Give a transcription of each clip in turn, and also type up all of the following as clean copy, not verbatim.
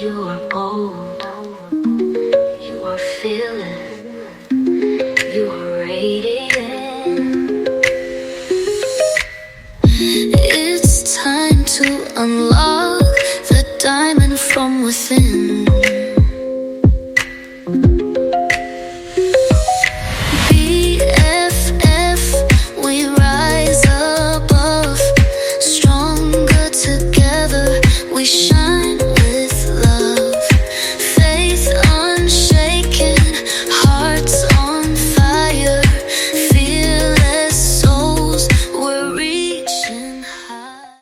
You are bold, you are fearless, you are radiant. It's time to unlock the diamond from within. BFF, we rise above, stronger together, we shine with love. Faith unshaken, hearts on fire, fearless souls, we're reaching high.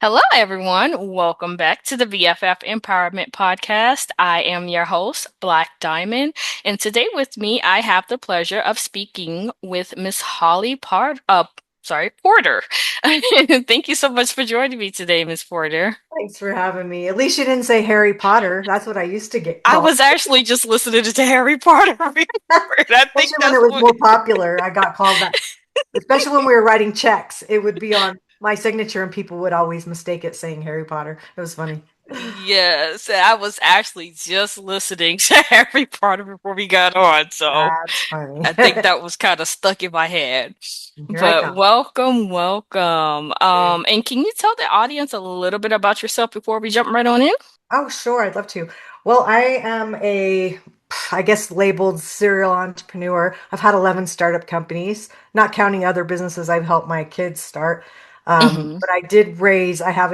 Hello, everyone. Welcome back to the BFF Empowerment Podcast. I am your host, Blaque Diamond, and today with me, I have the pleasure of speaking with Miss Holly Porter. Thank you so much for joining me today, Miss Porter. Thanks for having me. At least you didn't say Harry Potter. That's what I used to get I called. was actually just listening to Harry Potter before, and I think Especially when that's it was what. more popular, I got called that. Especially when we were writing checks, it would be on my signature and people would always mistake it saying Harry Potter. It was funny. Yes, I was actually just listening to Harry Potter before we got on, so That's funny. I think that was kind of stuck in my head. Here I But come. welcome. And can you tell the audience a little bit about yourself before we jump right on in? Oh, sure. I'd love to. Well, I am I guess, labeled serial entrepreneur. I've had 11 startup companies, not counting other businesses I've helped my kids start. Hmm. But I have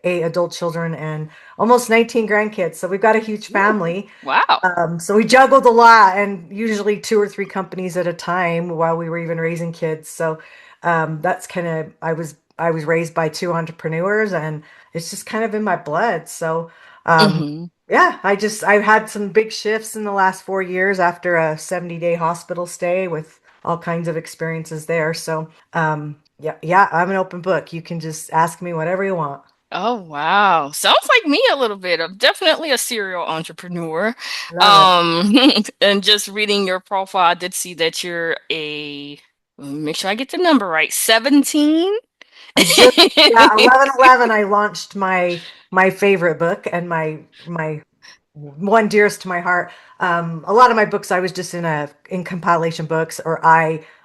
eight adult children and almost 19 grandkids. So we've got a huge family. Wow. So we juggled a lot and usually two or three companies at a time while we were even raising kids. So that's kind of, I was raised by two entrepreneurs and it's just kind of in my blood. So Hmm. yeah, I've had some big shifts in the last 4 years after a 70-day hospital stay with all kinds of experiences there. So yeah, I'm an open book. You can just ask me whatever you want. Oh, wow. Sounds like me a little bit. I'm definitely a serial entrepreneur. Love it. And just reading your profile, I did see that you're let me make sure I get the number right, 17. I just Yeah, 1111 I launched my favorite book and my one dearest to my heart. A lot of my books I was just in compilation books, or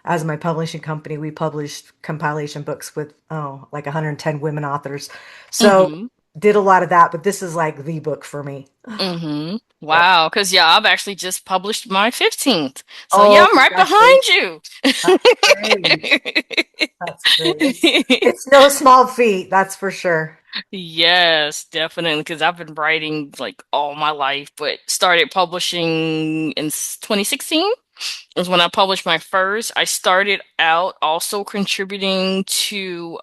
as my publishing company, we published compilation books with like 110 women authors. So Hmm. did a lot of that, but this is like the book for me. Mm-hmm. Yeah. Wow, because yeah, I've actually just published my 15th. So yeah, Oh, I'm right congratulations. behind you. That's great. That's great. It's no small feat, that's for sure. Yes, definitely, because I've been writing like all my life, but started publishing in 2016 was when I published my first. I started out also contributing to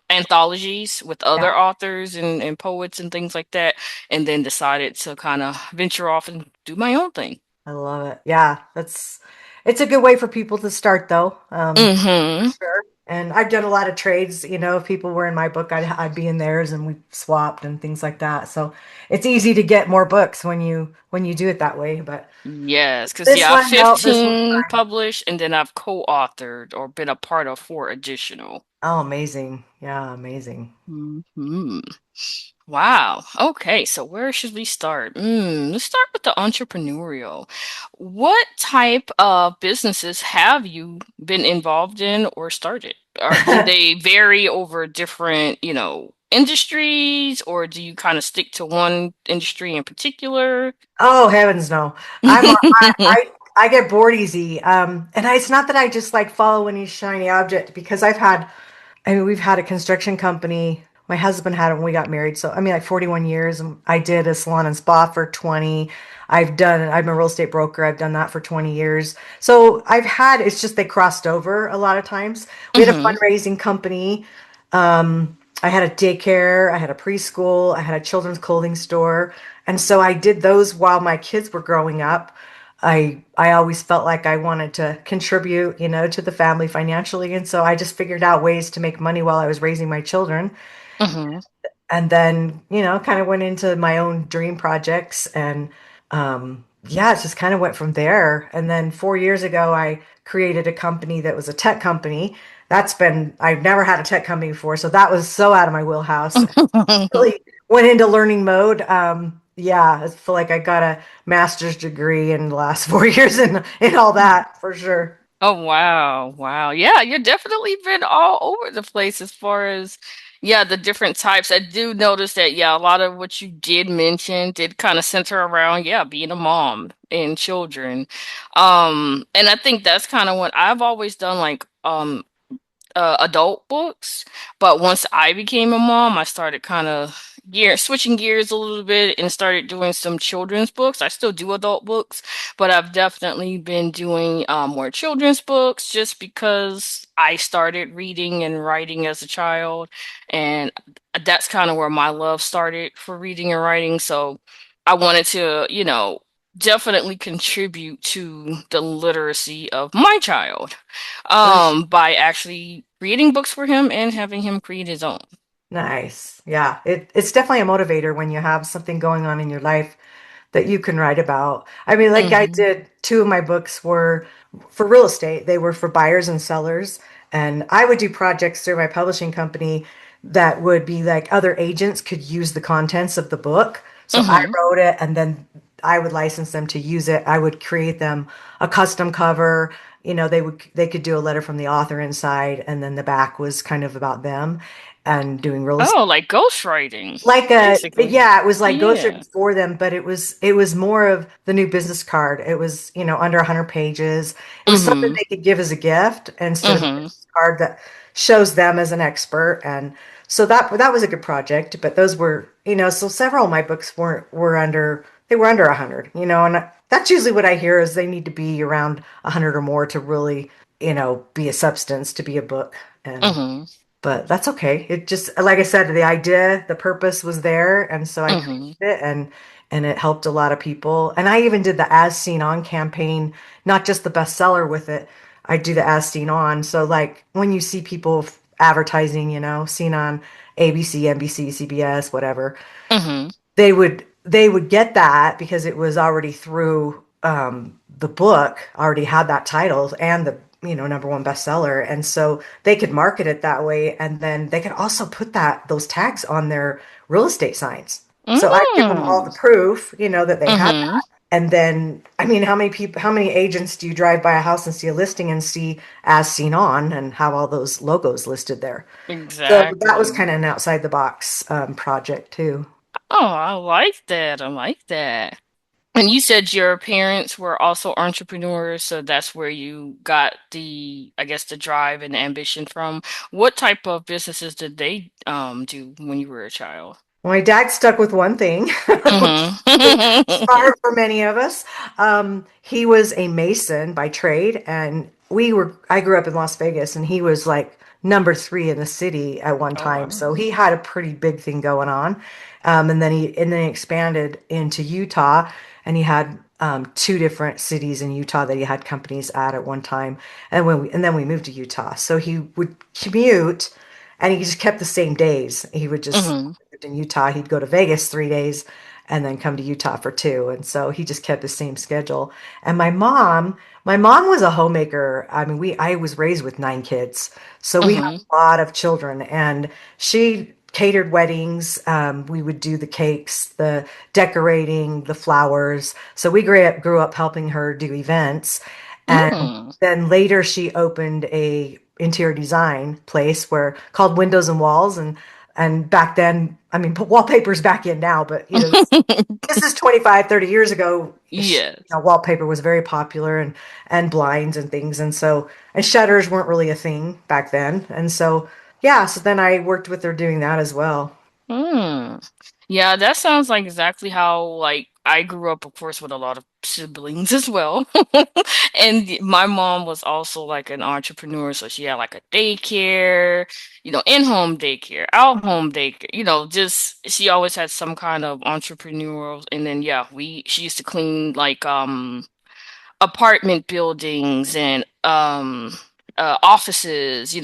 anthologies with Yeah, other authors and poets and things like that, and then decided to kind of venture off and do my own thing. I love it. Yeah, it's a good way for people to start though. For Mm-hmm. sure. And I've done a lot of trades. If people were in my book, I'd be in theirs, and we swapped and things like that. So it's easy to get more books when you do it that way. But Yes, because this yeah, I've one, no, this one's 15 mine. published and then I've co-authored or been a part of 4 additional. Oh, amazing! Yeah, amazing. Hmm. Wow. Okay, so where should we start? Let's start with the entrepreneurial. What type of businesses have you been involved in or started? Or do they vary over different, industries, or do you kind of stick to one industry in particular? Oh, heavens, no! I get bored easy. It's not that I just like follow any shiny object because we've had a construction company. My husband had it when we got married. So, I mean, like 41 years. And I did a salon and spa for 20. I'm a real estate broker. I've done that for 20 years. So it's just they crossed over a lot of times. We had a Hmm. fundraising company. I had a daycare. I had a preschool. I had a children's clothing store. And so I did those while my kids were growing up. I always felt like I wanted to contribute, to the family financially, and so I just figured out ways to make money while I was raising my children. Hmm. And then, kind of went into my own dream projects and yeah, it just kind of went from there. And then 4 years ago, I created a company that was a tech company. I've never had a tech company before, so that was so out of my wheelhouse. Really went into learning mode. Yeah, I feel like I got a master's degree in the last 4 years in all that for sure. Oh wow, wow. Yeah, you've definitely been all over the place as far as yeah, the different types. I do notice that yeah, a lot of what you did mention did kind of center around yeah, being a mom and children. And I think that's kind of what I've always done like adult books, but once I became a mom, I started kind of switching gears a little bit and started doing some children's books. I still do adult books, but I've definitely been doing more children's books just because I started reading and writing as a child, and that's kind of where my love started for reading and writing. So I wanted to, definitely contribute to the literacy of my child by actually creating books for him and having him create his own. Nice. Yeah, it's definitely a motivator when you have something going on in your life that you can write about. I mean, like I Hmm. did, two of my books were for real estate. They were for buyers and sellers. And I would do projects through my publishing company that would be like other agents could use the contents of the book. So I Hmm. wrote it and then I would license them to use it. I would create them a custom cover. They could do a letter from the author inside, and then the back was kind of about them and doing real estate. Oh, like ghostwriting, Like basically. yeah, it was like Yeah. ghostwritten for them, but it was more of the new business card. It was, under 100 pages. It was something Hmm. they could give as a gift instead of a Hmm. business card that shows them as an expert. And so that was a good project, but those were, so several of my books were under 100, and that's usually what I hear is they need to be around 100 or more to really, be a substance to be a book. And Hmm. but that's okay. It just, like I said, the idea, the purpose was there, and so I created Hmm. it, and it helped a lot of people. And I even did the As Seen On campaign, not just the bestseller with it. I do the As Seen On. So like when you see people advertising, seen on ABC, NBC, CBS, whatever, Hmm. they would get that because it was already through the book already had that title and the number one bestseller, and so they could market it that way, and then they could also put those tags on their real estate signs. So I give them all the Mm. proof, that they had Hmm. that. And then, I mean, how many agents do you drive by a house and see a listing and see as seen on and have all those logos listed there? So that was Exactly. kind of an outside the box project too. Oh, I like that. I like that. And you said your parents were also entrepreneurs, so that's where you got the, I guess, the drive and the ambition from. What type of businesses did they do when you were a child? My dad stuck with one thing, which is Hmm. smart for many of us. He was a mason by trade, and I grew up in Las Vegas, and he was like number three in the city at one Oh, time. wow. So he had a pretty big thing going on. And then he expanded into Utah, and he had two different cities in Utah that he had companies at one time. And then we moved to Utah. So he would commute, and he just kept the same days. He would just Hmm. in Utah, he'd go to Vegas 3 days and then come to Utah for two. And so he just kept the same schedule. And my mom was a homemaker. I mean, I was raised with 9 kids. So we had Hmm. a lot of children, and she catered weddings. We would do the cakes, the decorating, the flowers. So we grew up helping her do events. And Mm. then later she opened a interior design place where called Windows and Walls, and back then, I mean, put wallpaper's back in now, but this is 25, 30 years ago. Yes. Wallpaper was very popular, and blinds and things, and shutters weren't really a thing back then. And so yeah, so then I worked with her doing that as well. Mm. Yeah, that sounds like exactly how like I grew up, of course, with a lot of siblings as well. And my mom was also like an entrepreneur, so she had like a daycare, in-home daycare, out-home daycare, just she always had some kind of entrepreneurial. And then yeah, we she used to clean like apartment buildings and offices,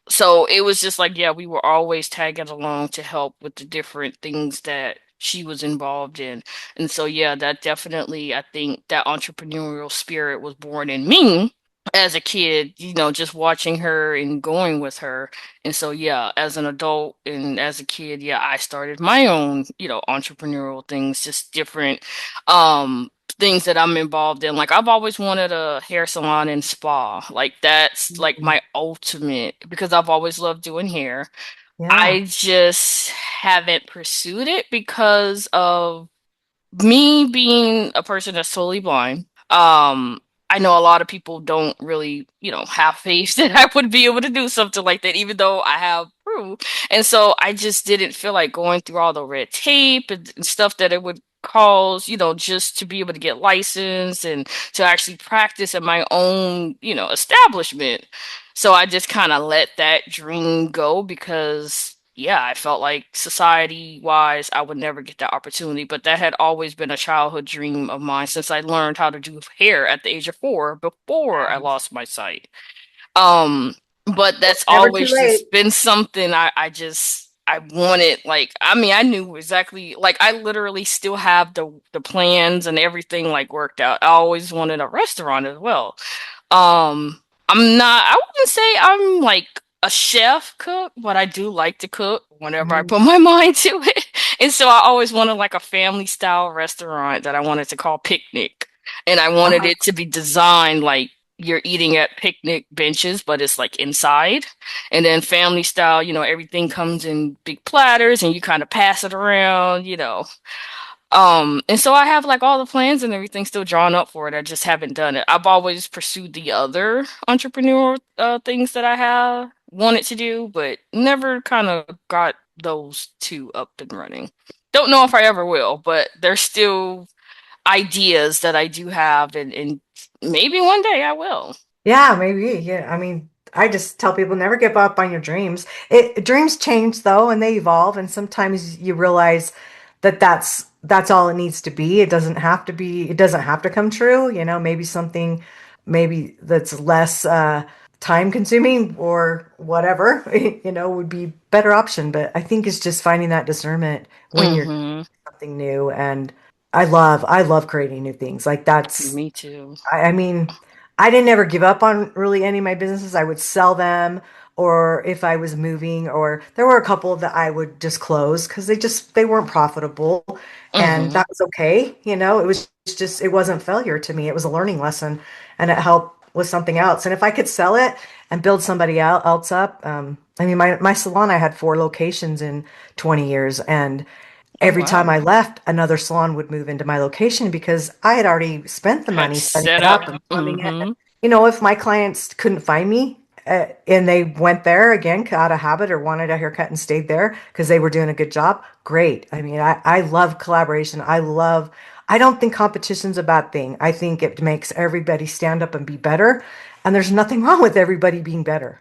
so it was just like yeah, we were always tagging along to help with the different things that she was involved in. And so yeah, that definitely, I think that entrepreneurial spirit was born in me. as a kid, just watching her and going with her. And so, yeah, as an adult and as a kid, yeah, I started my own, entrepreneurial things, just different things that I'm involved in. Like I've always wanted a hair salon and spa. Like that's like Mm. my ultimate because I've always loved doing hair. Yeah. I just haven't pursued it because of me being a person that's totally blind. I know a lot of people don't really, have faith that I would be able to do something like that, even though I have proof. And so I just didn't feel like going through all the red tape and stuff that it would cause, just to be able to get licensed and to actually practice at my own, establishment. So I just kind of let that dream go because, yeah, I felt like society wise, I would never get that opportunity. But that had always been a childhood dream of mine since I learned how to do hair at the age of 4 before I Nice. lost my sight. Um, but that's Never too always late. just been something I wanted. Like, I mean, I knew exactly, like, I literally still have the plans and everything like worked out. I always wanted a restaurant as well. I wouldn't say I'm like a chef cook, but I do like to cook whenever I Mhm. put my mind to it. And so I always wanted like a family style restaurant that I wanted to call Picnic. And I wanted Uh-huh. it to be designed like you're eating at picnic benches, but it's like inside. And then family style, everything comes in big platters and you kind of pass it around. And so I have like all the plans and everything still drawn up for it. I just haven't done it. I've always pursued the other entrepreneurial things that I have wanted to do, but never kind of got those two up and running. Don't know if I ever will, but there's still ideas that I do have, and maybe one day I will. Yeah, maybe. Yeah. I mean, I just tell people never give up on your dreams. Dreams change though, and they evolve, and sometimes you realize that that's all it needs to be. It doesn't have to come true, maybe something maybe that's less time consuming or whatever, would be better option. But I think it's just finding that discernment when you're Mm-hmm. something new. And I love creating new things. Like that's Me too. I mean, I didn't ever give up on really any of my businesses. I would sell them, or if I was moving, or there were a couple that I would just close because they weren't profitable, and Mm-hmm. that was okay. It was just it wasn't failure to me. It was a learning lesson, and it helped with something else. And if I could sell it and build somebody else up, I mean, my salon, I had 4 locations in 20 years, and Oh every time wow. I left, another salon would move into my location because I had already spent the Had money setting set it up. up and plumbing it. Mm-hmm. If my clients couldn't find me and they went there again out of habit or wanted a haircut and stayed there because they were doing a good job, great. I mean, I love collaboration. I don't think competition's a bad thing. I think it makes everybody stand up and be better. And there's nothing wrong with everybody being better.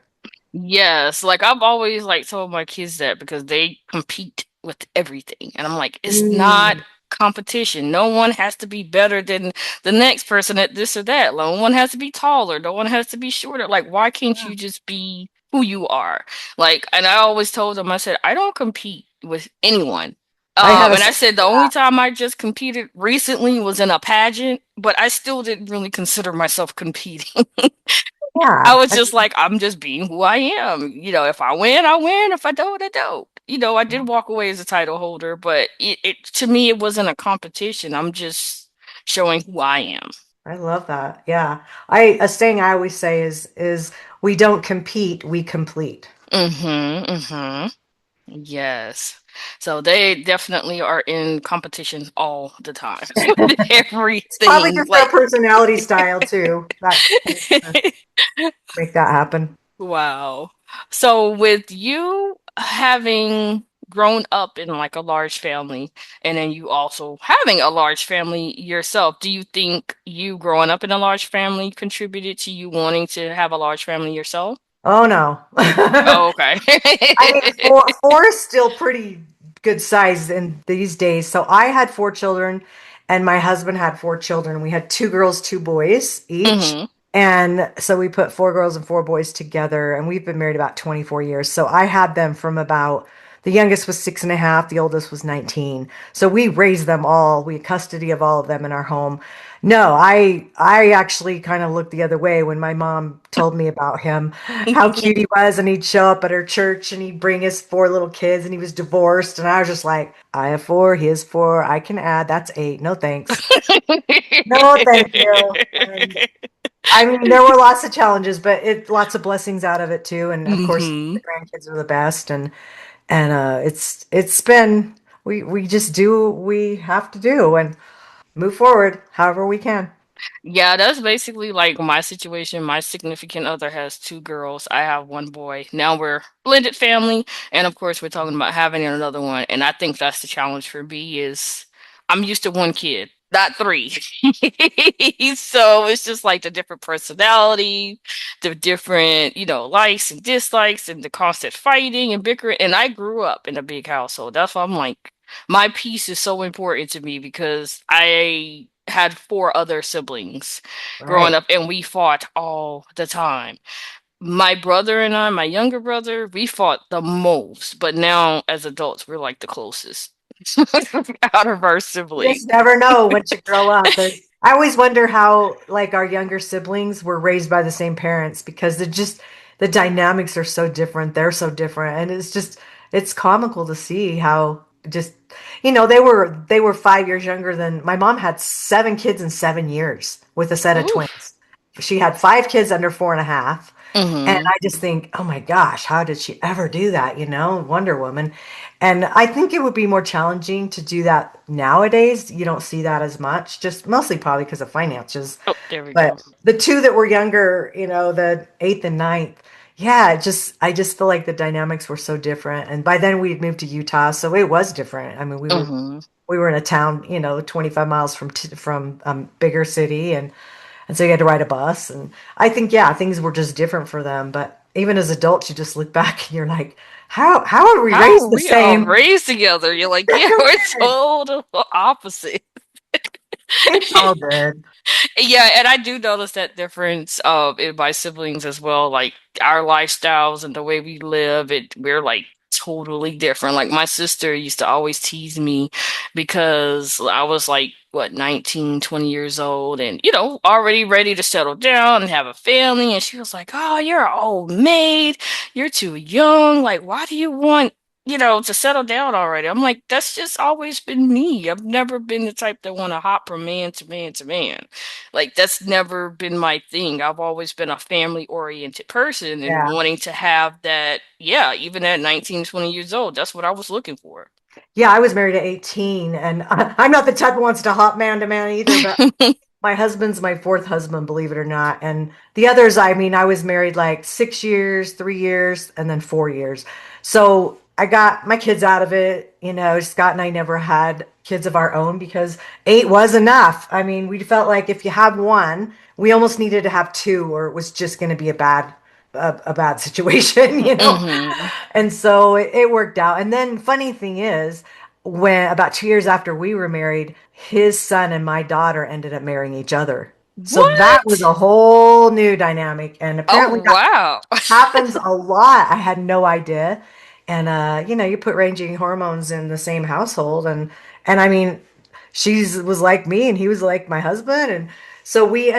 Yes, like I've always like told my kids that because they compete with everything. And I'm like, it's not Mm, competition. No one has to be better than the next person at this or that. No one has to be taller. No one has to be shorter. Like, why can't yeah. you just be who you are? Like, and I always told them, I said, I don't compete with anyone. I had a And I saying said the for only that. time I just competed recently was in a pageant, but I still didn't really consider myself competing. I Yeah. was just like, I'm just being who I am. If I win, I win. If I don't, I don't. I did walk away as a title holder, but it to me it wasn't a competition. I'm just showing who I am. I love that. Yeah. A saying I always say is we don't compete, we complete. Mm-hmm. Mm-hmm. Yes. So they definitely are in competitions all the time with It's probably everything. just our Like personality style too that tends to make that happen. wow. So with you having grown up in like a large family and then you also having a large family yourself, do you think you growing up in a large family contributed to you wanting to have a large family yourself? Oh no. Oh, okay. I mean, four is still pretty good size in these days. So I had 4 children, and my husband had 4 children. We had 2 girls, 2 boys each. Hmm. And so we put 4 girls and 4 boys together, and we've been married about 24 years. So I had them from about The youngest was 6.5, the oldest was 19. So we raised them all. We had custody of all of them in our home. No, I actually kind of looked the other way when my mom told me about him, how cute he was, and he'd show up at her church and he'd bring his four little kids and he was divorced. And I was just like, I have four, he has four, I can add, that's eight. No thanks. No, thank you. And I mean, there were lots of challenges, but lots of blessings out of it too. And of course, the Hmm. grandkids are the best. And it's been we just do what we have to do and move forward however we can. Yeah, that's basically like my situation. My significant other has two girls. I have one boy. Now we're blended family, and of course we're talking about having another one. And I think that's the challenge for me is I'm used to one kid, not three. So it's just like the different personality, the different, likes and dislikes, and the constant fighting and bickering. And I grew up in a big household. That's why I'm like, my peace is so important to me because I had four other siblings growing Right. up and we fought all the time. My brother and I, my younger brother, we fought the most, but now as adults, we're like the closest out of our You siblings. just never know once you grow up. I always wonder how like our younger siblings were raised by the same parents because the dynamics are so different. They're so different, and it's comical to see how just they were 5 years younger than my mom had 7 kids in 7 years with a set of Ooh. twins. She had 5 kids under 4.5. And Hmm. I just think, oh my gosh, how did she ever do that? Wonder Woman. And I think it would be more challenging to do that nowadays. You don't see that as much, just mostly probably because of finances. Oh, there we But go. the two that were younger, the eighth and ninth, yeah, I just feel like the dynamics were so different. And by then we had moved to Utah, so it was different. I mean, Hmm. we were in a town, 25 miles from bigger city, and so you had to ride a bus. And I think, yeah, things were just different for them. But even as adults, you just look back and you're like, how are we How raised are the we all same? raised together? You're like, yeah, It's we're weird. total opposite. It's all good. Yeah, and I do notice that difference in my siblings as well. Like our lifestyles and the way we live, we're like totally different. Like my sister used to always tease me because I was like, what, 19, 20 years old and already ready to settle down and have a family. And she was like, "Oh, you're an old maid. You're too young. Like, why do you want to settle down already?" I'm like, that's just always been me. I've never been the type that want to hop from man to man to man. Like, that's never been my thing. I've always been a family oriented person and Yeah. wanting to have that. Yeah, even at 19, 20 years old, that's what I was looking for. Yeah, I was married at 18, and I'm not the type who wants to hop man to man either, but my husband's my fourth husband, believe it or not. And the others, I mean, I was married like 6 years, 3 years, and then 4 years. So I got my kids out of it. Scott and I never had kids of our own because eight was enough. I mean, we felt like if you have one, we almost needed to have two, or it was just going to be a bad situation. Hmm. And so it worked out. And then funny thing is, when about 2 years after we were married, his son and my daughter ended up marrying each other. So that was What? a whole new dynamic. And apparently Oh, that wow. happens a lot. I had no idea. And you put ranging hormones in the same household and I mean, she was like me and he was like my husband. And so they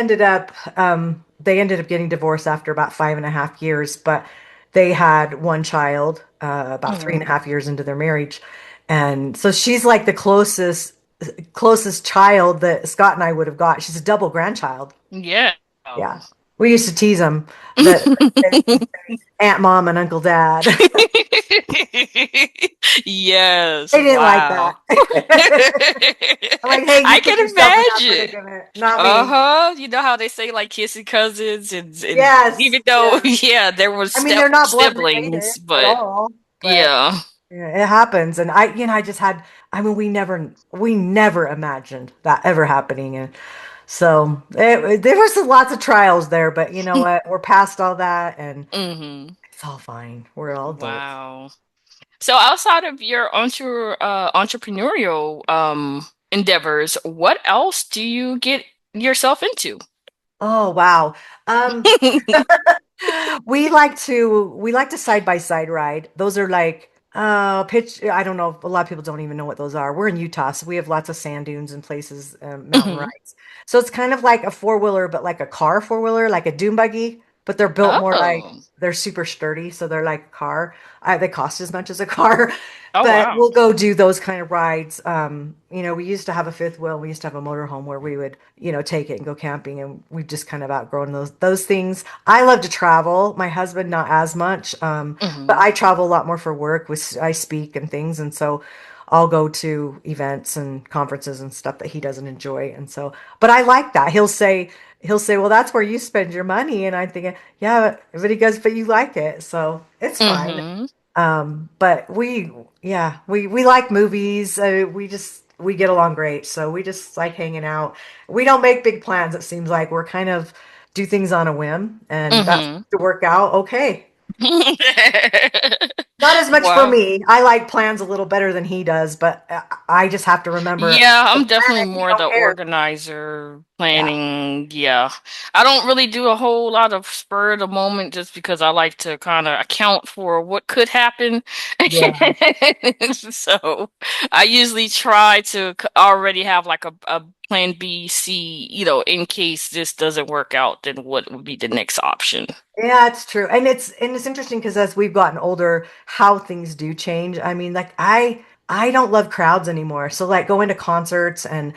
ended up getting divorced after about 5.5 years, but they had one child about three and Mhm. a half years into their marriage. And so she's like the closest child that Scott and I would have got. She's a double grandchild. Yeah. Yeah. We used to tease them that Aunt Mom and Uncle Dad. Yes, They didn't like wow. that. I'm like, hey, you I put can yourself in that imagine. predicament, not me. Uh-huh. You know how they say like kissing cousins and Yes, even though yeah. yeah, there were I mean, step they're not blood related siblings, at but all, but yeah. yeah, it happens. And I just had, I mean, we never imagined that ever happening. And so there was lots of trials there, but you know what? We're past all that and Hmm. it's all fine. We're all adults. Wow. So outside of your entrepreneurial endeavors, what else do you get yourself into? Oh, wow. Um, we like to side by side ride. Those are like Pitch. I don't know. A lot of people don't even know what those are. We're in Utah, so we have lots of sand dunes and places, mountain Hmm. rides. So it's kind of like a four-wheeler, but like a car four-wheeler, like a dune buggy, but they're built more like Oh. they're super sturdy, so they're like a car. They cost as much as a car, Oh, but wow. we'll go do those kind of rides. We used to have a fifth wheel. We used to have a motorhome where we would, take it and go camping, and we've just kind of outgrown those things. I love to travel. My husband not as much. But Hmm. I travel a lot more for work I speak and things, and so I'll go to events and conferences and stuff that he doesn't enjoy. And so, but I like that. He'll say, "Well, that's where you spend your money." And I'm thinking, "Yeah, but he goes, but you like it, so it's fine." Hmm. But we like movies. We get along great, so we just like hanging out. We don't make big plans. It seems like we're kind of do things on a whim, and that's Hmm. to work out. Okay. Not as much for Wow. me. I like plans a little better than he does, but I just have to remember Yeah, the I'm definitely planet, you more don't the care. organizer, Yeah. planning. Yeah. I don't really do a whole lot of spur of the moment just because I like to kind of account for what could happen. Yeah. So I usually try to already have like a plan B, C, in case this doesn't work out, then what would be the next option? Yeah, it's true. And it's interesting because as we've gotten older, how things do change. I mean, like I don't love crowds anymore. So like going to concerts and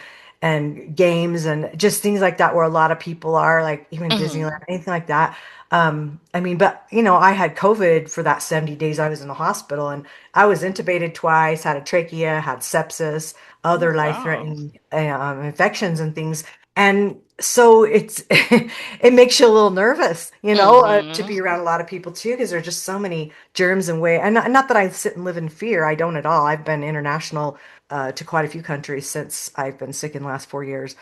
games and just things like that where a lot of people are, like even Disneyland, Hmm. anything like that. I mean, but I had COVID for that 70 days I was in the hospital, and I was intubated twice, had a trachea, had sepsis, Oh, other wow. life-threatening infections and things. And so it makes you a little nervous, to Hmm. be around a lot of people too, because there's just so many germs and way. And not that I sit and live in fear. I don't at all. I've been international to quite a few countries since I've been sick in the last 4 years,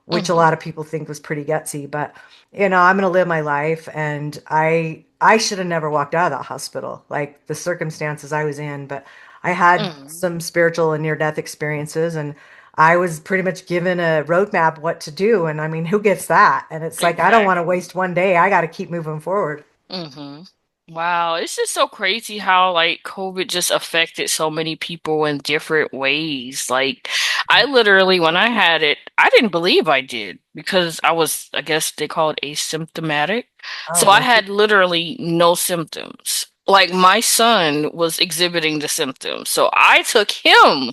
which a Hmm. lot of people think was pretty gutsy. But I'm going to live my life, and I should have never walked out of that hospital, like the circumstances I was in. But I had Hmm. some spiritual and near-death experiences, and I was pretty much given a roadmap what to do. And I mean, who gets that? And it's like, I don't want to Exactly. waste one day. I got to keep moving forward. Hmm. Wow, it's just so crazy how like COVID just affected so many people in different ways. Like I literally when I had it, I didn't believe I did because I was, I guess they call it asymptomatic. So Oh, I lucky. had literally no symptoms. Like my son was exhibiting the symptoms. So I took him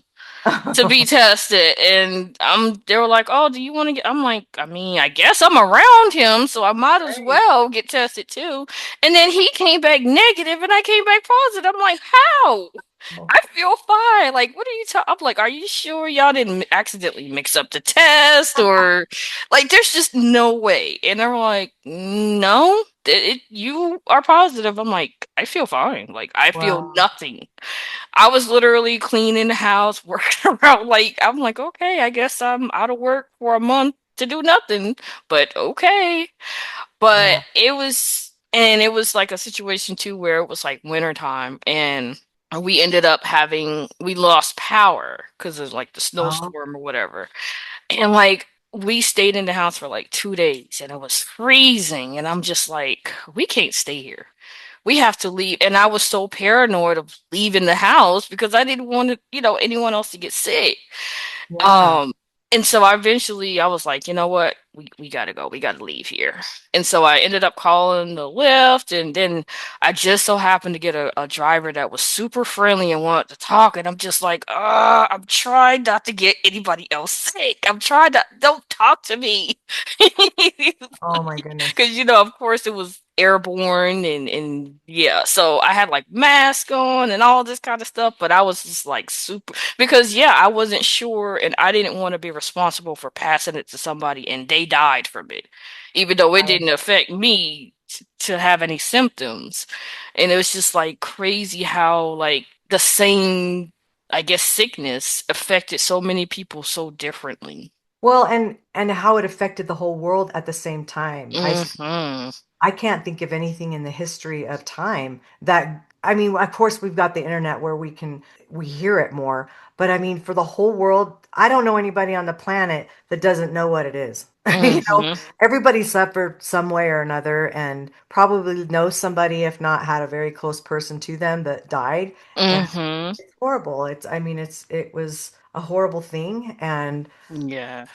to be tested and they were like, "Oh, do you want to get?" I'm like, I mean, I guess I'm around him, so I might as Right. well get tested too. And then he came back negative and I came back positive. I'm like, "How? Oh, I feel fine. Like, what are you talking?" I'm like, "Are you sure y'all didn't accidentally mix up the test or like there's just no way." And they're like, "No, you are positive." I'm like, "I feel fine. Like, I feel wow. nothing." I was literally cleaning the house, working around. Like, I'm like, okay, I guess I'm out of work for a month to do nothing, but okay. But Yeah. it was like a situation too where it was like wintertime and we lost power because of like the Oh, snowstorm or whatever. And like, we stayed in the house for like 2 days and it was freezing. And I'm just like, we can't stay here, we have to leave. And I was so paranoid of leaving the house because I didn't want to, anyone else to get sick. yeah. Um, and so I was like, you know what? We gotta go. We gotta leave here. And so I ended up calling the Lyft, and then I just so happened to get a driver that was super friendly and wanted to talk. And I'm just like, I'm trying not to get anybody else sick. I'm trying to don't talk to me. Oh my goodness. Because of course it was airborne and yeah, so I had like mask on and all this kind of stuff, but I was just like super because yeah, I wasn't sure and I didn't want to be responsible for passing it to somebody and they died from it, even though it Right. didn't affect me to have any symptoms. And it was just like crazy how like the same, I guess, sickness affected so many people so differently. Well, and how it affected the whole world at the same time. Hmm. I can't think of anything in the history of time that I mean, of course, we've got the internet where we hear it more, but I mean, for the whole world, I don't know anybody on the planet that doesn't know what it is. You know, Mm-hmm. everybody suffered some way or another and probably knows somebody, if not had a very close person to them that died. And Mm-hmm. it's horrible. I mean, it was a horrible thing. And Yeah.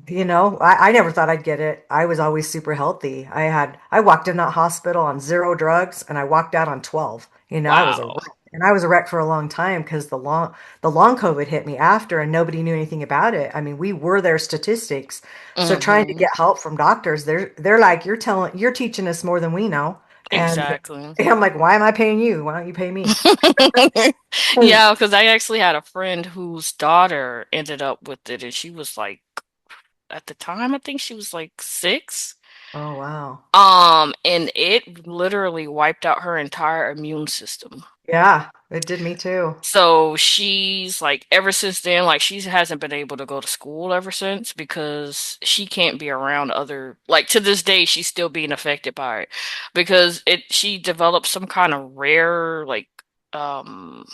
I never thought I'd get it. I was always super healthy. I walked in that hospital on 0 drugs and I walked out on 12. I was a Wow. wreck. And I was a wreck for a long time because the long COVID hit me after and nobody knew anything about it. I mean, we were their statistics. So trying to Mm-hmm. get help from doctors, they're like, you're teaching us more than we know. And Exactly. I'm like, why am I paying you? Why don't you pay me? Yeah, because I actually had a friend whose daughter ended up with it, and she was like, at the time, I think she was like 6. Oh, wow. And it literally wiped out her entire immune system. Yeah, it did me too. So she's like, ever since then, like she hasn't been able to go to school ever since because she can't be around other, like to this day, she's still being affected by it because she developed some kind of rare, like, um,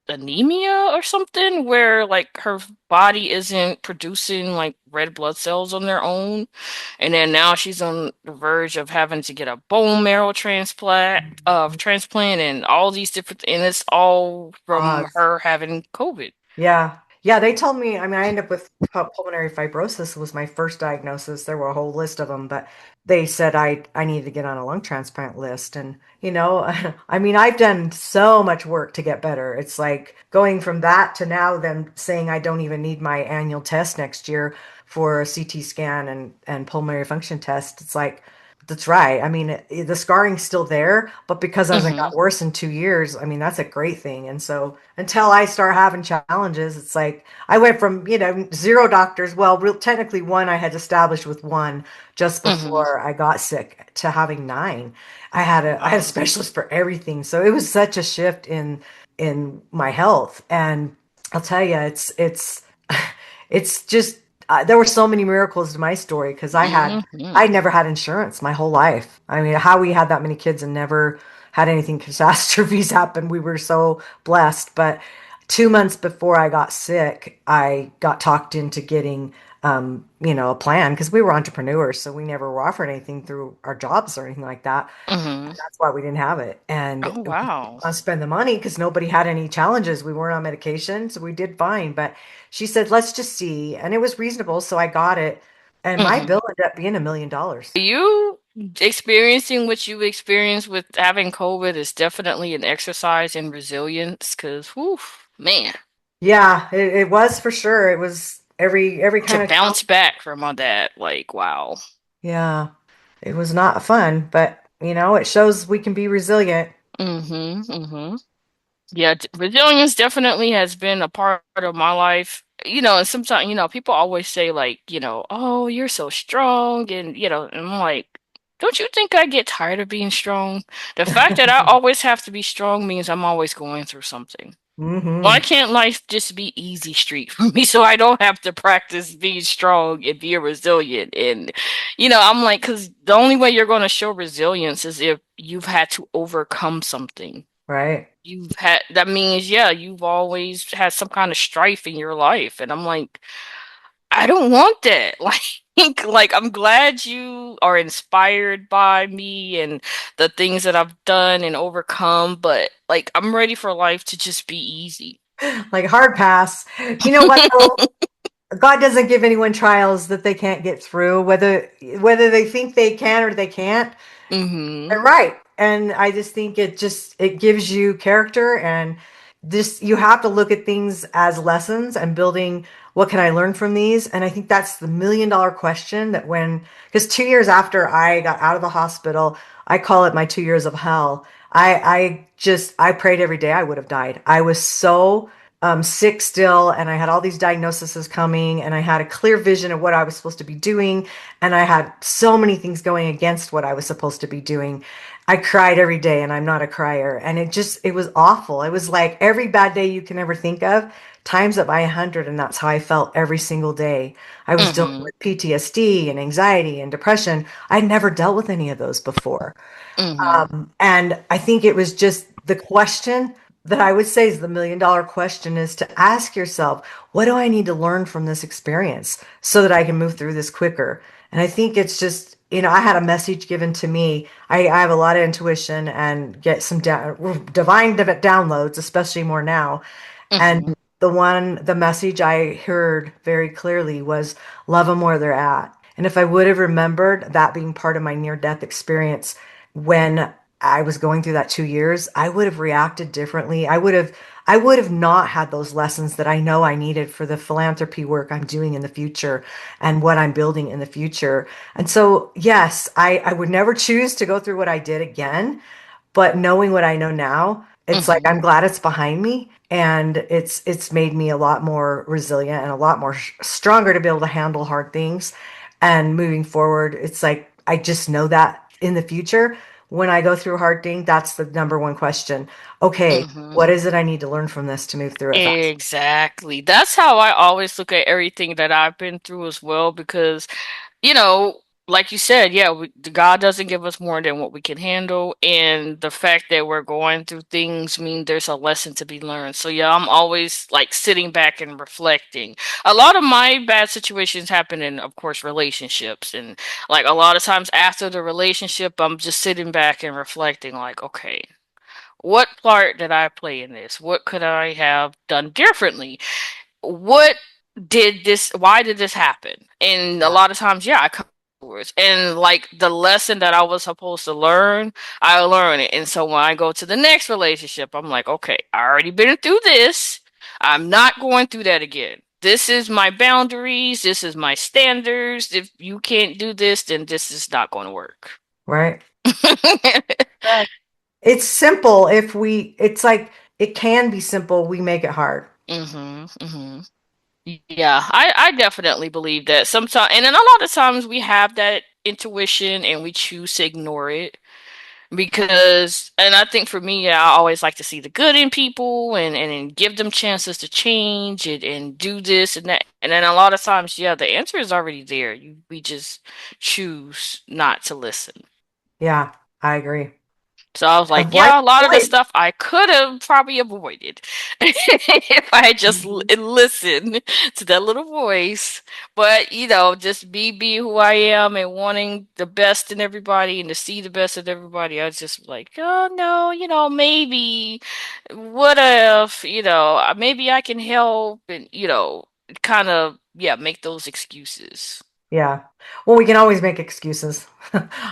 anemia or something where like her body isn't producing like red blood cells on their own. And then now she's on the verge of having to get a bone marrow transplant and all these different, and it's all from Odds. her having COVID. Yeah. Yeah, they told me, I mean, I ended up with pulmonary fibrosis was my first diagnosis. There were a whole list of them, but they said I needed to get on a lung transplant list. And, I mean, I've done so much work to get better. It's like going from that to now them saying I don't even need my annual test next year for a CT scan and pulmonary function test. It's like, that's right. I mean, the scarring's still there, but because it hasn't Hmm. got worse in 2 years, I mean, that's a great thing. And so until I start having challenges, it's like I went from, 0 doctors. Well, technically one I had established with one just Hmm. before I got sick to having 9. I had a Wow. specialist for everything. So it was such a shift in my health. And I'll tell you, it's just there were so many miracles to my story because I Hmm. never had insurance my whole life. I mean, how we had that many kids and never had anything catastrophes happen. We were so blessed. But 2 months before I got sick, I got talked into getting, a plan because we were entrepreneurs. So we never were offered anything through our jobs or anything like that. Hmm. That's why we didn't have it. And Oh, we didn't wow. want to spend the money because nobody had any challenges. We weren't on medication, so we did fine. But she said, let's just see. And it was reasonable. So I got it. And my Hmm. bill ended up being $1 million. You experiencing what you experienced with having COVID is definitely an exercise in resilience because, whew, man, Yeah, it was for sure. It was every to kind of challenge. bounce back from all that, like, wow. Yeah, it was not fun, but it shows we can be resilient. Hmm. Hmm. Yeah, resilience definitely has been a part of my life. And sometimes, people always say like, oh, you're so strong, and I'm like, don't you think I get tired of being strong? The fact that I always have to be strong means I'm always going through something. Why Hmm. can't life just be easy street for me so I don't have to practice being strong and being resilient? And, I'm like, because the only way you're going to show resilience is if you've had to overcome something. Right. That means, yeah, you've always had some kind of strife in your life. And I'm like, I don't want that. Like I'm glad you are inspired by me and the things that I've done and overcome, but like I'm ready for life to just be easy. Like hard pass. You know what though? God doesn't give anyone trials that they can't get through, whether they think they can or they can't. Hmm. They're right. And I just think it gives you character and this you have to look at things as lessons and building what can I learn from these? And I think that's the $1 million question that because 2 years after I got out of the hospital, I call it my 2 years of hell. I prayed every day I would have died. I was so sick still, and I had all these diagnoses coming, and I had a clear vision of what I was supposed to be doing, and I had so many things going against what I was supposed to be doing. I cried every day, and I'm not a crier, and it was awful. It was like every bad day you can ever think of, times up by 100, and that's how I felt every single day. I was dealing Hmm. with PTSD and anxiety and depression. I'd never dealt with any of those before. Hmm. And I think it was just the question that I would say is the $1 million question is to ask yourself, what do I need to learn from this experience so that I can move through this quicker? And I think it's just, I had a message given to me. I have a lot of intuition and get some divine downloads, especially more now. And Hmm. the message I heard very clearly was love them where they're at. And if I would have remembered that being part of my near-death experience when I was going through that 2 years, I would have reacted differently. I would have not had those lessons that I know I needed for the philanthropy work I'm doing in the future and what I'm building in the future. And so, yes, I would never choose to go through what I did again. But knowing what I know now, it's like Hmm. I'm glad it's behind me, and it's made me a lot more resilient and a lot more stronger to be able to handle hard things. And moving forward, it's like I just know that in the future, when I go through a hard thing, that's the number one question. Okay, Hmm. what is it I need to learn from this to move through it fast? Exactly. That's how I always look at everything that I've been through as well, because you know, like you said, yeah, God doesn't give us more than what we can handle, and the fact that we're going through things mean there's a lesson to be learned. So yeah, I'm always like sitting back and reflecting. A lot of my bad situations happen in, of course, relationships, and like a lot of times after the relationship, I'm just sitting back and reflecting, like, okay, what part did I play in this? What could I have done differently? What did this why did this happen? And a Yeah, lot of times, yeah, I come afterwards, and like the lesson that I was supposed to learn, I learn it. And so when I go to the next relationship, I'm like, okay, I already been through this, I'm not going through that again. This is my boundaries, this is my standards. If you can't do this, then this is not going to work. right. Right. It's simple if it's like it can be simple, we make it hard. Hmm. Hmm. Yeah, I definitely believe that sometimes, and then a lot of times we have that intuition and we choose to ignore it because, and I think for me, yeah, I always like to see the good in people and give them chances to change and do this and that. And then a lot of times, yeah, the answer is already there. We just choose not to listen. Yeah, I agree. So I was like, Avoid, yeah, a lot of the avoid. stuff I could have probably avoided if I had just Mhm. listened to that little voice. But, just be who I am and wanting the best in everybody and to see the best in everybody. I was just like, oh no, maybe, what if, maybe I can help and, kind of, yeah, make those excuses. Yeah. Well, we can always make excuses.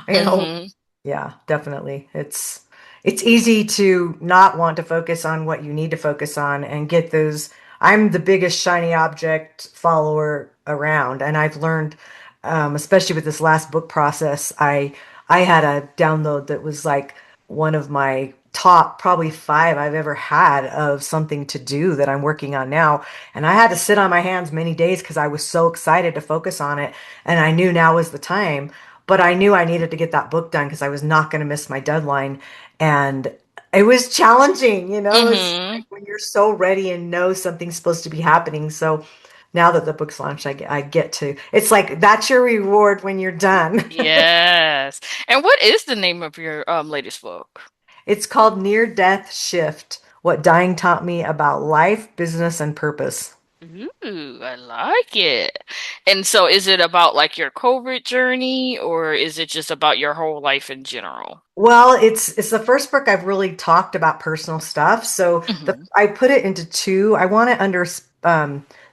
You know, Mm-hmm. yeah, definitely. It's easy to not want to focus on what you need to focus on and get those. I'm the biggest shiny object follower around, and I've learned, especially with this last book process, I had a download that was like one of my top probably five I've ever had of something to do that I'm working on now. And I had to sit on my hands many days because I was so excited to focus on it. And I knew now was the time, but I knew I needed to get that book done because I was not going to miss my deadline. And it was challenging, it's Mm-hmm. like when you're so ready and know something's supposed to be happening. So now that the book's launched, I get to, it's like that's your reward when you're done. Yes. And what is the name of your latest book? It's called Near Death Shift: What Dying Taught Me About Life, Business, and Purpose. Ooh, I like it. And so is it about like your COVID journey or is it just about your whole life in general? Well, it's the first book I've really talked about personal stuff. So Hmm. I put it into two. I want it under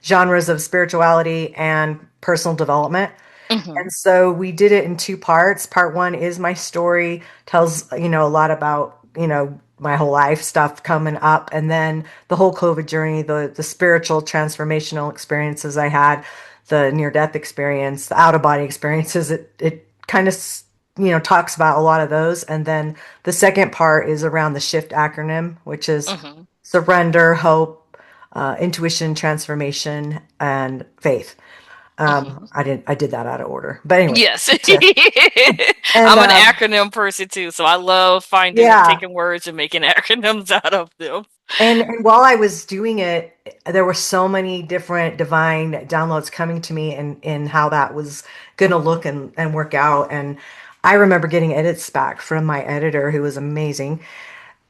genres of spirituality and personal development. Hmm. And so we did it in two parts. Part one is my story, tells, a lot about, my whole life stuff coming up. And then the whole COVID journey, the spiritual transformational experiences I had, the near death experience, the out of body experiences. It kind of, talks about a lot of those. And then the second part is around the SHIFT acronym, which is Hmm. surrender, hope, intuition, transformation, and faith. Hmm. I did that out of order, but anyway, Yes. to, and I'm an acronym person too, so I love finding yeah, taking words and making acronyms out of them. and while I was doing it, there were so many different divine downloads coming to me in how that was going to look and work out. And I remember getting edits back from my editor, who was amazing.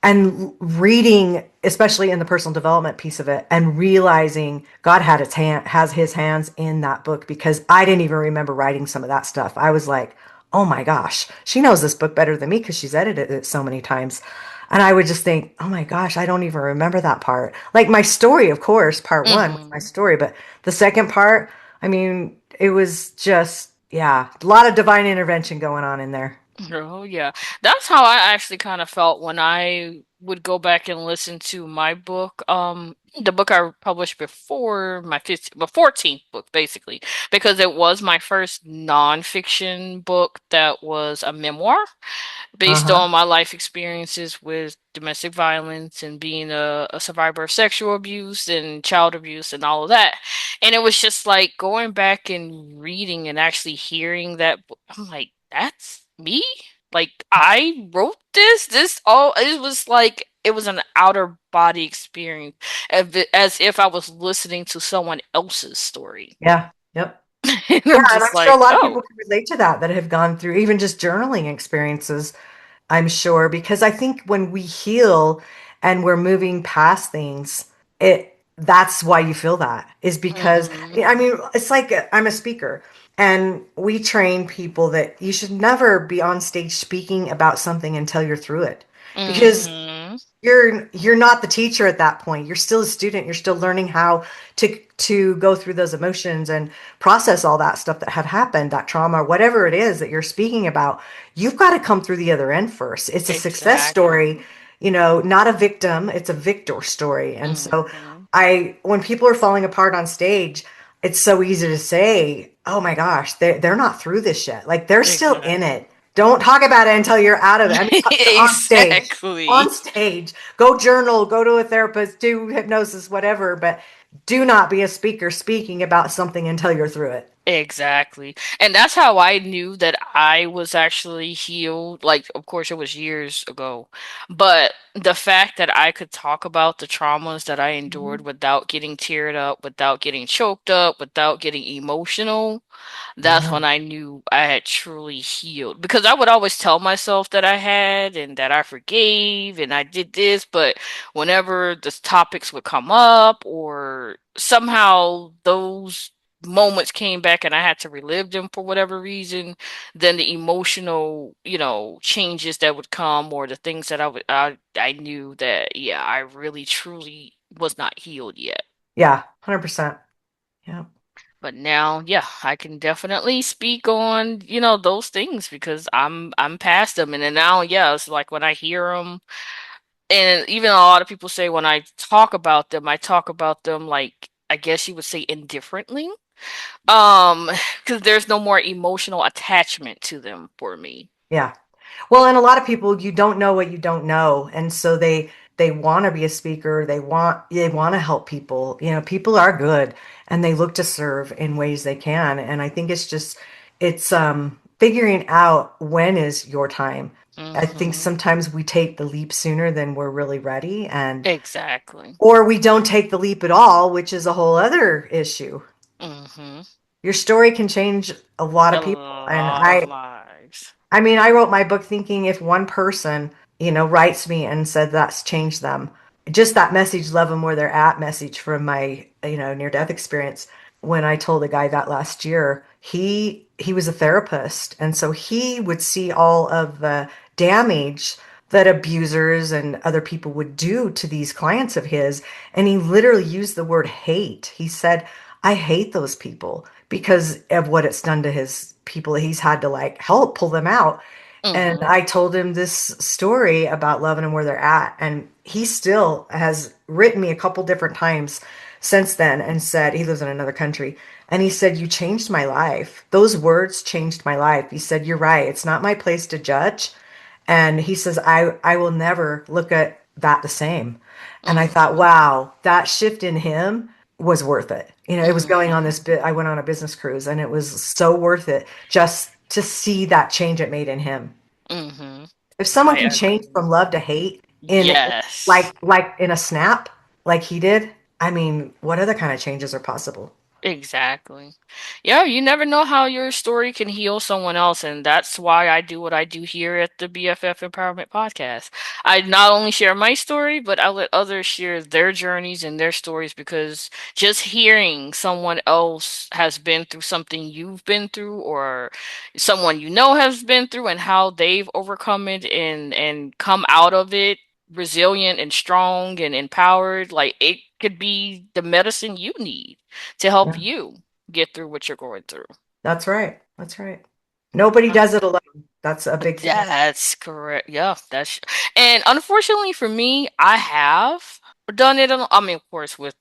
and reading, especially in the personal development piece of it, and realizing God had has his hands in that book, because I didn't even remember writing some of that stuff. I was like, oh my gosh, she knows this book better than me because she's edited it so many times. And I would just think, oh my gosh, I don't even remember that part. Like my story, of course, part one was my Mm-hmm. story, but the second part, I mean, it was just, yeah, a lot of divine intervention going on in there. Oh yeah. That's how I actually kind of felt when I would go back and listen to my book. The book I published before my 14th book, basically, because it was my first nonfiction book that was a memoir based Uh-huh. on my life experiences with domestic violence and being a survivor of sexual abuse and child abuse and all of that. And it was just like going back and reading and actually hearing that. I'm like, that's me? Like, I wrote this? This all, it was like, it was an outer body experience, as if I was listening to someone else's story. Yeah. Yep. And Yeah, I'm and just I'm sure a like, lot of oh. people can relate to that have gone through even just journaling experiences, I'm sure, because I think when we heal and we're moving past things, it that's why you feel that is because Mm-hmm. I mean, it's like I'm a speaker and we train people that you should never be on stage speaking about something until you're through it. Because Mm-hmm. you're not the teacher at that point. You're still a student. You're still learning how to go through those emotions and process all that stuff that had happened, that trauma, whatever it is that you're speaking about. You've got to come through the other end first. It's a success story, Exactly. not a victim, it's a victor story. And so Mm-hmm. when people are falling apart on stage, it's so easy to say, "Oh my gosh, they're not through this yet. Like they're still in Exactly. it. Don't talk about it until you're out of it." I mean, on stage, Exactly. on stage, go journal, go to a therapist, do hypnosis, whatever, but do not be a speaker speaking about something until you're through it. Exactly. And that's how I knew that I was actually healed. Like, of course, it was years ago. But the fact that I could talk about the traumas that I endured Mhm. without getting teared up, without getting choked up, without getting emotional, that's Yeah. when I knew I had truly healed. Because I would always tell myself that I had and that I forgave and I did this, but whenever the topics would come up or somehow those moments came back and I had to relive them for whatever reason, then the emotional, changes that would come or the things that I knew that yeah, I really truly was not healed yet. Yeah, 100%. Yeah. But now, yeah, I can definitely speak on, those things because I'm past them. And then now, yeah, it's like when I hear them, and even a lot of people say when I talk about them like I guess you would say indifferently. Um, because there's no more emotional attachment to them for me. Yeah. Well, and a lot of people, you don't know what you don't know, and so they want to be a speaker. They want to help people. People are good, and they look to serve in ways they can. And I think it's figuring out when is your time. I think Mm-hmm. sometimes we take the leap sooner than we're really ready, and Exactly. or we don't take the leap at all, which is a whole other issue. Mm-hmm. Your story can change a lot A of people, and lot of I lives. I mean, I wrote my book thinking if one person, writes me and said that's changed them, just that message, love them where they're at message from my, near death experience. When I told a guy that last year, he was a therapist, and so he would see all of the damage that abusers and other people would do to these clients of his, and he literally used the word hate. He said, "I hate those people because of what it's done to his people. He's had to like help pull them out." And Mm-hmm. I told him this story about loving them where they're at. And he still has written me a couple different times since then and said he lives in another country. And he said, "You changed my life. Those words changed my life." He said, "You're right. It's not my place to judge." And he says, I will never look at that the same. And I thought, Mm-hmm. wow, that shift in him was worth it. It was going on Mm-hmm. this bit. I went on a business cruise and it was so worth it just to see that change it made in him. Mm-hmm. If someone I can change agree. from love to hate in Yes. like in a snap, like he did, I mean, what other kind of changes are possible? Exactly. Yeah, you never know how your story can heal someone else, and that's why I do what I do here at the BFF Empowerment Podcast. I not only share my story, but I let others share their journeys and their stories because just hearing someone else has been through something you've been through or someone you know has been through and how they've overcome it and come out of it resilient and strong and empowered, like it could be the medicine you need to help Yeah, you get through what you're going through. that's right. That's right. Nobody Uh, does it alone. That's a big thing. That's correct. Yeah, that's and unfortunately for me, I have done it. I mean, of course, with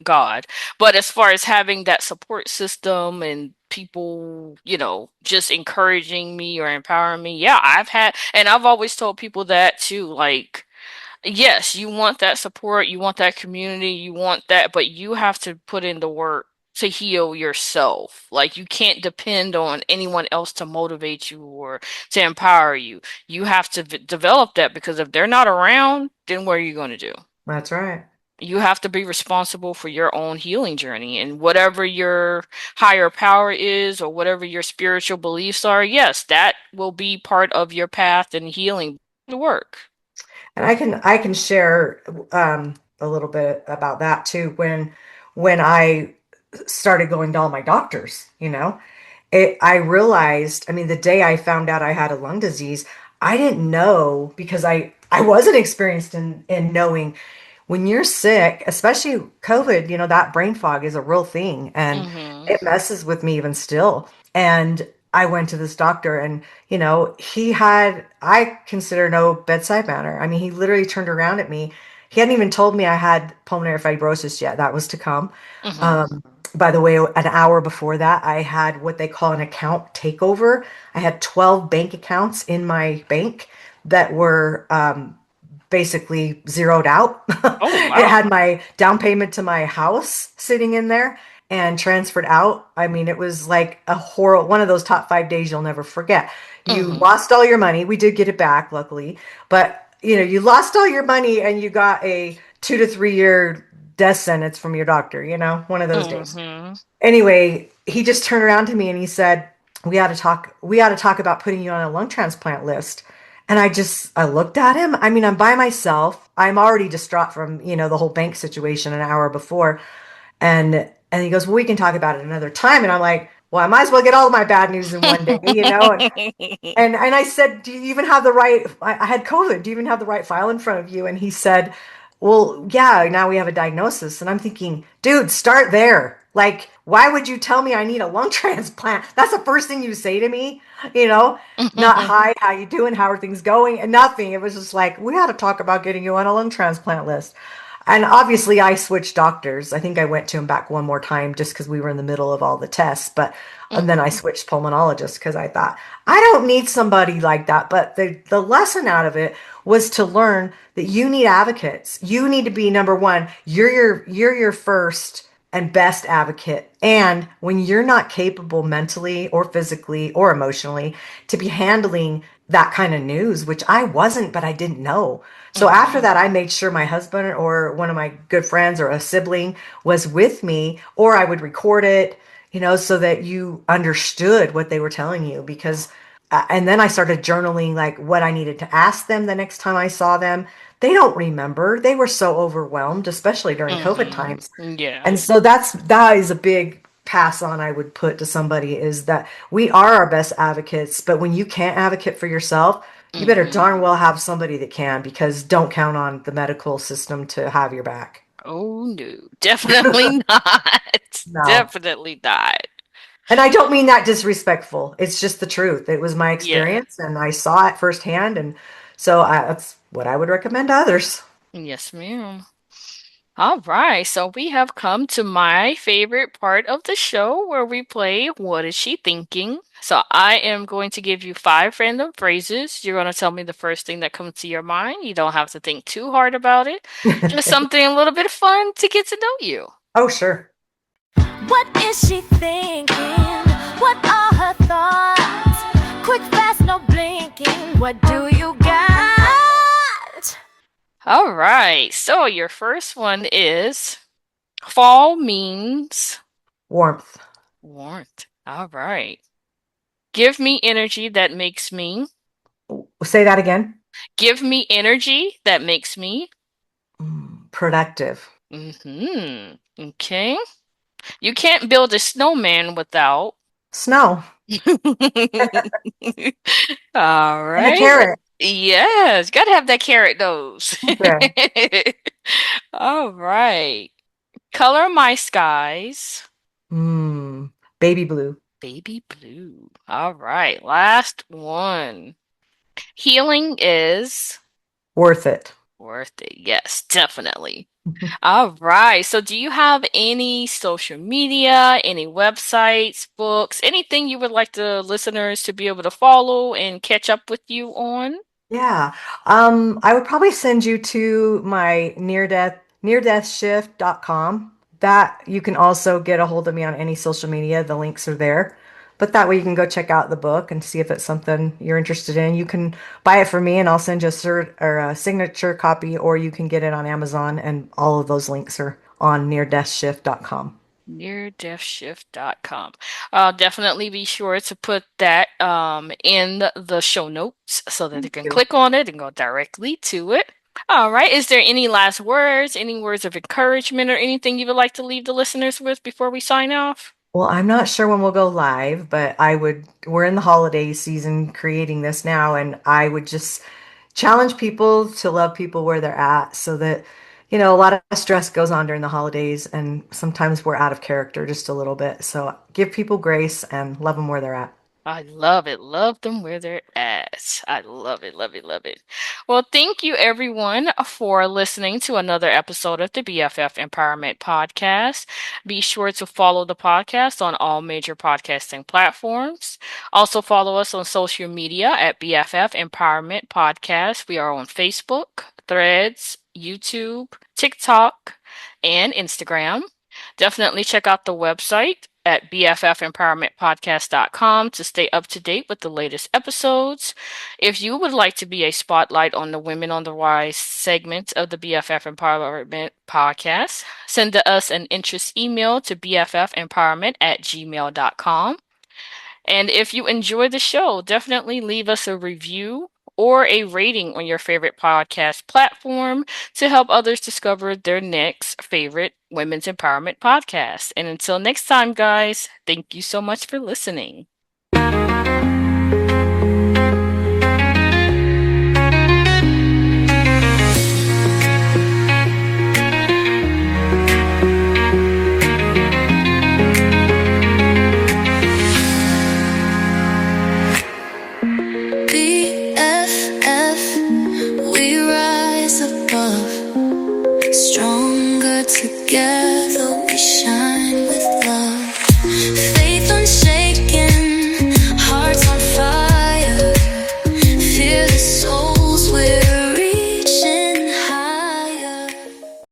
God, but as far as having that support system and people, just encouraging me or empowering me, yeah, I've had, and I've always told people that too. Like, yes, you want that support, you want that community, you want that, but you have to put in the work to heal yourself. Like you can't depend on anyone else to motivate you or to empower you. You have to develop that because if they're not around, then what are you going to do? That's right. You have to be responsible for your own healing journey and whatever your higher power is or whatever your spiritual beliefs are. Yes, that will be part of your path and healing the work. And I can share a little bit about that too. When I started going to all my doctors, I realized, I mean, the day I found out I had a lung disease, I didn't know because I wasn't experienced in knowing when you're sick, especially COVID, that brain fog is a real thing and Mm-hmm. it messes with me even still. And I went to this doctor and, he had, I consider no bedside manner. I mean, he literally turned around at me. He hadn't even told me I had pulmonary fibrosis yet. That was to come. Mm-hmm. Um, by the way, an hour before that, I had what they call an account takeover. I had 12 bank accounts in my bank that were basically zeroed out. Oh, It wow. had my down payment to my house sitting in there and transferred out. I mean, it was like a horrible one of those top 5 days you'll never forget. You Mhm. lost all your money. We did get it back, luckily, but you lost all your money and you got a 2 to 3 year death sentence from your doctor, one of those days. Mhm. Anyway, he just turned around to me and he said, we ought to talk about putting you on a lung transplant list. And I looked at him. I mean, I'm by myself. I'm already distraught from, the whole bank situation an hour before. And he goes, well, we can talk about it another time. And I'm like, well, I might as well get all of my bad news in one day. And I said, do you even have the right? I had COVID. Do you even have the right file in front of you? And he said, well, yeah, now we have a diagnosis. And I'm thinking, dude, start there. Like, why would you tell me I need a lung transplant? That's the first thing you say to me, you know, not hi, how you doing? How are things going? And nothing. It was just like, we ought to talk about getting you on a lung transplant list. And obviously, I switched doctors. I think I went to him back one more time just because we were in the middle of all the tests. But and then I Mhm. switched pulmonologist because I thought I don't need somebody like that. But the lesson out of it was to learn that you need advocates. You need to be number one. You're your first and best advocate. And when you're not capable mentally or physically or emotionally to be handling that kind of news, which I wasn't, but I didn't know. So after Mhm. that, I made sure my husband or one of my good friends or a sibling was with me, or I would record it, so that you understood what they were telling you. Because, and then I started journaling like what I needed to ask them the next time I saw them. They don't remember. They were so overwhelmed, especially during COVID Mhm. times. Yeah. And so that is a big pass on I would put to somebody is that we are our best advocates, but when you can't advocate for yourself, you better Mhm. darn well have somebody that can because don't count on the medical system to have your back. Oh no, definitely not. No. Definitely not. And I don't mean that disrespectful. It's just the truth. It was my Yeah. experience and I saw it firsthand. And so that's what I would recommend to others. Yes, ma'am. All right, so we have come to my favorite part of the show where we play What is she thinking? So I am going to give you five random phrases. You're going to tell me the first thing that comes to your mind. You don't have to think too hard about it. Just something a little bit fun to get to know you. Oh, sure. What is she thinking? What are her thoughts? Quick, fast, no blinking. What do you got? All right, so your first one is fall means. Warmth. Warmth. All right. Give me energy that makes me. Say that again. Give me energy that makes me. Productive. Mm-hmm. Okay. You can't build a snowman without. Snow. All And a right. carrot. Yes, gotta have that carrot nose. Okay. All right. Color my skies. Baby blue. Baby blue. All right. Last one. Healing is Worth it. worth it. Yes, definitely. All right. So, do you have any social media, any websites, books, anything you would like the listeners to be able to follow and catch up with you on? Yeah. I would probably send you to my near deathshift.com. That you can also get a hold of me on any social media. The links are there. But that way you can go check out the book and see if it's something you're interested in. You can buy it from me and I'll send you a cert or a signature copy, or you can get it on Amazon, and all of those links are on neardeathshift.com. NearDeathShift.com. I'll definitely be sure to put that in the show notes so that they Thank can you. click on it and go directly to it. All right. Is there any last words, any words of encouragement, or anything you would like to leave the listeners with before we sign off? Well, I'm not sure when we'll go live, but we're in the holiday season creating this now, and I would just challenge people to love people where they're at so that, a lot of stress goes on during the holidays, and sometimes we're out of character just a little bit. So give people grace and love them where they're at. I love it. Love them where they're at. I love it, love it, love it. Well, thank you everyone for listening to another episode of the BFF Empowerment Podcast. Be sure to follow the podcast on all major podcasting platforms. Also follow us on social media at BFF Empowerment Podcast. We are on Facebook, Threads, YouTube, TikTok, and Instagram. Definitely check out the website at bffempowermentpodcast.com to stay up to date with the latest episodes. If you would like to be a spotlight on the Women on the Rise segment of the BFF Empowerment Podcast, send us an interest email to bffempowerment@gmail.com. And if you enjoy the show, definitely leave us a review or a rating on your favorite podcast platform to help others discover their next favorite women's empowerment podcast. And until next time, guys, thank you so much for listening.